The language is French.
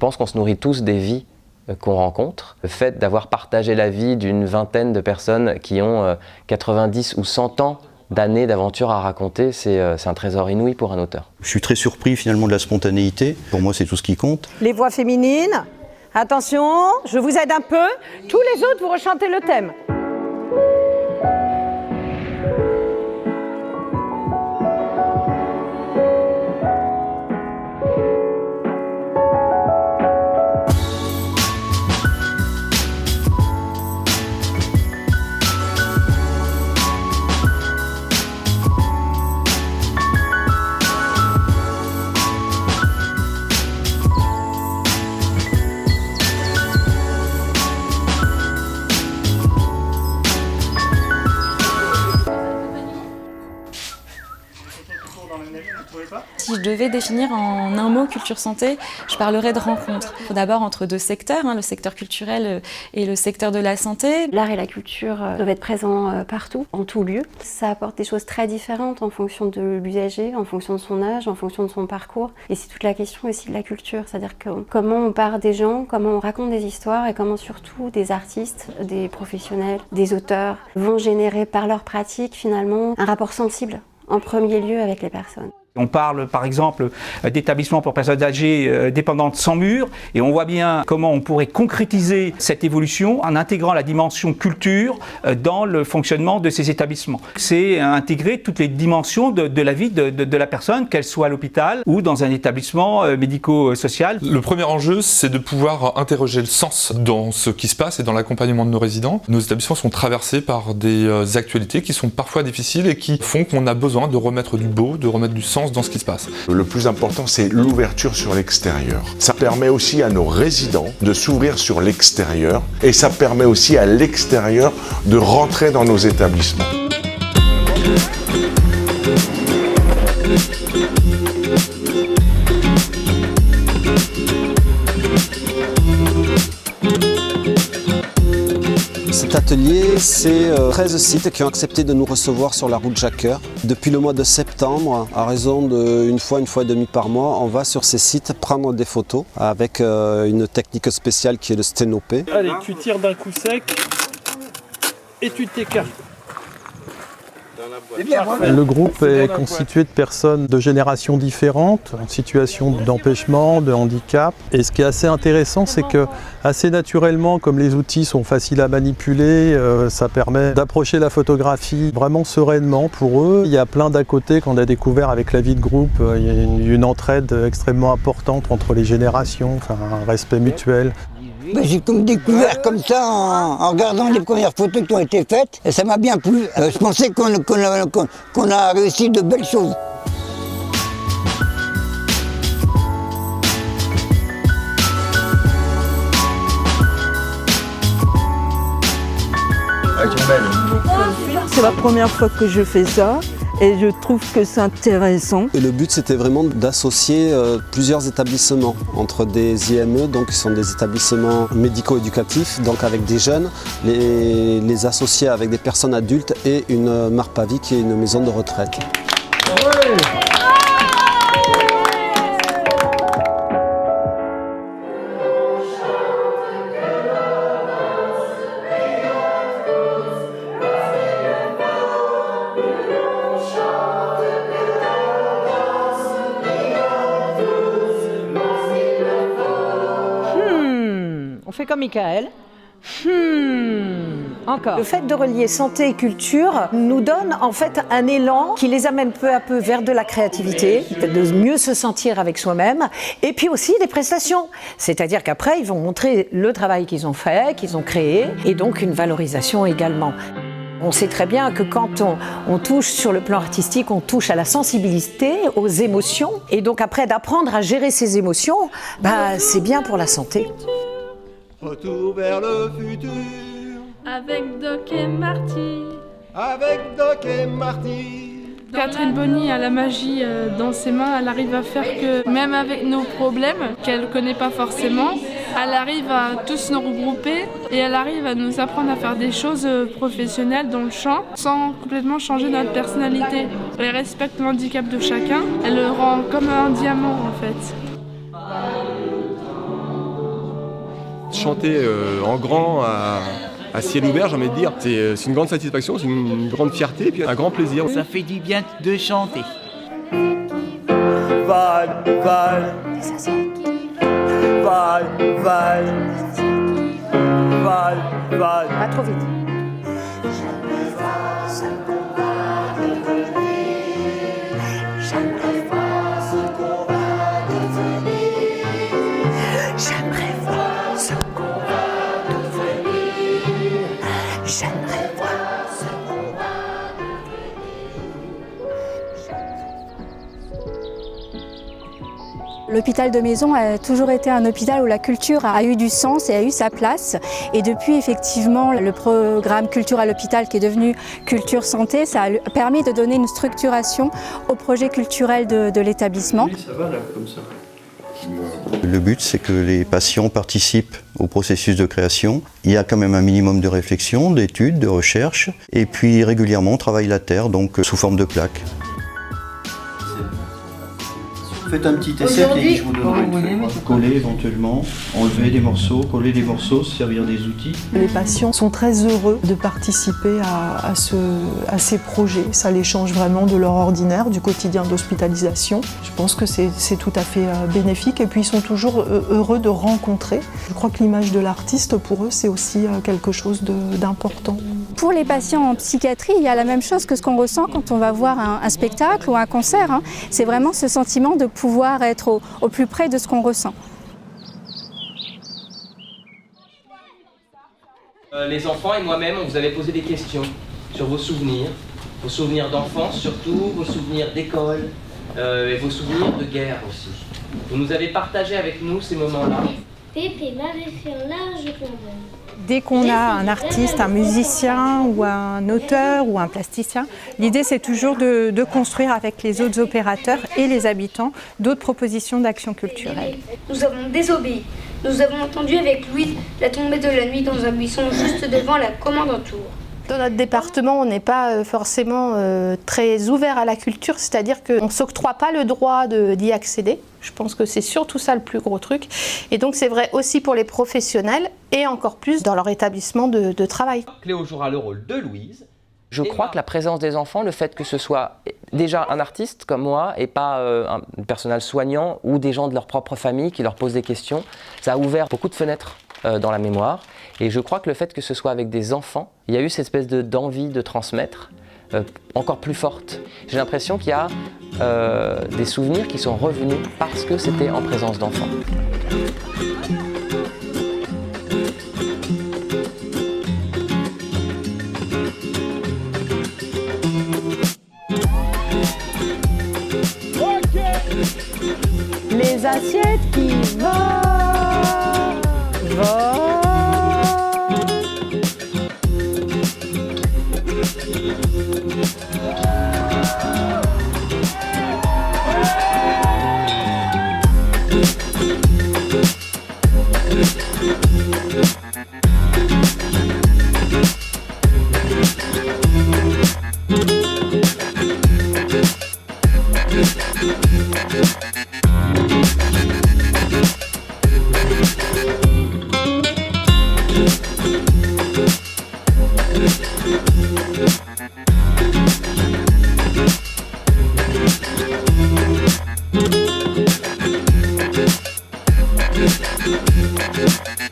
pense qu'on se nourrit tous des vies qu'on rencontre. Le fait d'avoir partagé la vie d'une vingtaine de personnes qui ont 90 ou 100 ans d'années d'aventure à raconter, c'est un trésor inouï pour un auteur. Je suis très surpris finalement de la spontanéité. Pour moi, c'est tout ce qui compte. Les voix féminines, attention, je vous aide un peu. Tous les autres, vous rechantez le thème. Si je devais définir en un mot culture santé, je parlerais de rencontre. D'abord entre deux secteurs, le secteur culturel et le secteur de la santé. L'art et la culture doivent être présents partout, en tout lieu. Ça apporte des choses très différentes en fonction de l'usager, en fonction de son âge, en fonction de son parcours. Et c'est toute la question aussi de la culture, c'est-à-dire comment on part des gens, comment on raconte des histoires et comment surtout des artistes, des professionnels, des auteurs vont générer par leur pratique finalement un rapport sensible en premier lieu avec les personnes. On parle par exemple d'établissements pour personnes âgées dépendantes sans mur et on voit bien comment on pourrait concrétiser cette évolution en intégrant la dimension culture dans le fonctionnement de ces établissements. C'est intégrer toutes les dimensions de la vie de la personne, qu'elle soit à l'hôpital ou dans un établissement médico-social. Le premier enjeu, c'est de pouvoir interroger le sens dans ce qui se passe et dans l'accompagnement de nos résidents. Nos établissements sont traversés par des actualités qui sont parfois difficiles et qui font qu'on a besoin de remettre du beau, de remettre du sens dans ce qui se passe. Le plus important, c'est l'ouverture sur l'extérieur. Ça permet aussi à nos résidents de s'ouvrir sur l'extérieur et ça permet aussi à l'extérieur de rentrer dans nos établissements. Cet atelier, c'est 13 sites qui ont accepté de nous recevoir sur la route Jacques-Cœur. Depuis le mois de septembre, à raison d'une fois et demie par mois, on va sur ces sites prendre des photos avec une technique spéciale qui est le sténopé. Allez, tu tires d'un coup sec et tu t'écartes. Le groupe est constitué de personnes de générations différentes, en situation d'empêchement, de handicap. Et ce qui est assez intéressant, c'est que assez naturellement, comme les outils sont faciles à manipuler, ça permet d'approcher la photographie vraiment sereinement pour eux. Il y a plein d'à côté qu'on a découvert avec la vie de groupe. Il y a une entraide extrêmement importante entre les générations, enfin, un respect mutuel. J'ai découvert comme ça en regardant les premières photos qui ont été faites et ça m'a bien plu. Je pensais qu'on a réussi de belles choses. C'est la première fois que je fais ça. Et je trouve que c'est intéressant. Et le but, c'était vraiment d'associer plusieurs établissements entre des IME, donc qui sont des établissements médico-éducatifs, donc avec des jeunes, les associer avec des personnes adultes et une Marpavi qui est une maison de retraite. Ouais. On fait comme Michael. Encore. Le fait de relier santé et culture nous donne en fait un élan qui les amène peu à peu vers de la créativité, de mieux se sentir avec soi-même, et puis aussi des prestations. C'est-à-dire qu'après, ils vont montrer le travail qu'ils ont fait, qu'ils ont créé, et donc une valorisation également. On sait très bien que quand on touche sur le plan artistique, on touche à la sensibilité, aux émotions, et donc après d'apprendre à gérer ces émotions, c'est bien pour la santé. Retour vers le futur. Avec Doc et Marty. Avec Doc et Marty. Catherine Bonny a la magie dans ses mains. Elle arrive à faire que, même avec nos problèmes, qu'elle ne connaît pas forcément, elle arrive à tous nous regrouper et elle arrive à nous apprendre à faire des choses professionnelles dans le chant sans complètement changer notre personnalité. Elle respecte l'handicap de chacun. Elle le rend comme un diamant en fait. chanter en grand à ciel ouvert, j'ai envie de dire, c'est une grande satisfaction, c'est une grande fierté et puis un grand plaisir. Ça fait du bien de chanter. Val, Val, Val, Val, Val, Val. Pas trop vite. J'aimerais voir ce qu'on va devenir. J'aimerais voir ce qu'on va devenir. L'hôpital de Maison a toujours été un hôpital où la culture a eu du sens et a eu sa place. Et depuis, effectivement, le programme Culture à l'hôpital qui est devenu Culture Santé, ça a permis de donner une structuration au projet culturel de l'établissement. Oui, ça va là, comme ça. Le but, c'est que les patients participent au processus de création. Il y a quand même un minimum de réflexion, d'études, de recherche. Et puis régulièrement, on travaille la terre, donc sous forme de plaques. Faites un petit essai et je vous donnerai une feuille. Coller éventuellement, enlever des morceaux, coller des morceaux, servir des outils. Les patients sont très heureux de participer à ces projets. Ça les change vraiment de leur ordinaire, du quotidien d'hospitalisation. Je pense que c'est tout à fait bénéfique et puis ils sont toujours heureux de rencontrer. Je crois que l'image de l'artiste, pour eux, c'est aussi quelque chose d'important. Pour les patients en psychiatrie, il y a la même chose que ce qu'on ressent quand on va voir un spectacle ou un concert. C'est vraiment ce sentiment de pouvoir être au plus près de ce qu'on ressent. Les enfants et moi-même, on vous avait posé des questions sur vos souvenirs d'enfance surtout, vos souvenirs d'école et vos souvenirs de guerre aussi. Vous nous avez partagé avec nous ces moments-là. Pépé m'avait fait un large condom. Dès qu'on a un artiste, un musicien ou un auteur ou un plasticien, l'idée c'est toujours de construire avec les autres opérateurs et les habitants d'autres propositions d'action culturelle. Nous avons désobéi. Nous avons entendu avec Louise la tombée de la nuit dans un buisson juste devant la commandanture. Dans notre département, on n'est pas forcément très ouvert à la culture, c'est-à-dire qu'on ne s'octroie pas le droit d'y accéder. Je pense que c'est surtout ça le plus gros truc. Et donc c'est vrai aussi pour les professionnels et encore plus dans leur établissement de travail. Cléo jouera le rôle de Louise. Je crois que la présence des enfants, le fait que ce soit déjà un artiste comme moi et pas un personnel soignant ou des gens de leur propre famille qui leur posent des questions, ça a ouvert beaucoup de fenêtres dans la mémoire. Et je crois que le fait que ce soit avec des enfants, il y a eu cette espèce d'envie de transmettre encore plus forte. J'ai l'impression qu'il y a des souvenirs qui sont revenus parce que c'était en présence d'enfants. Les assiettes qui volent. Thank you.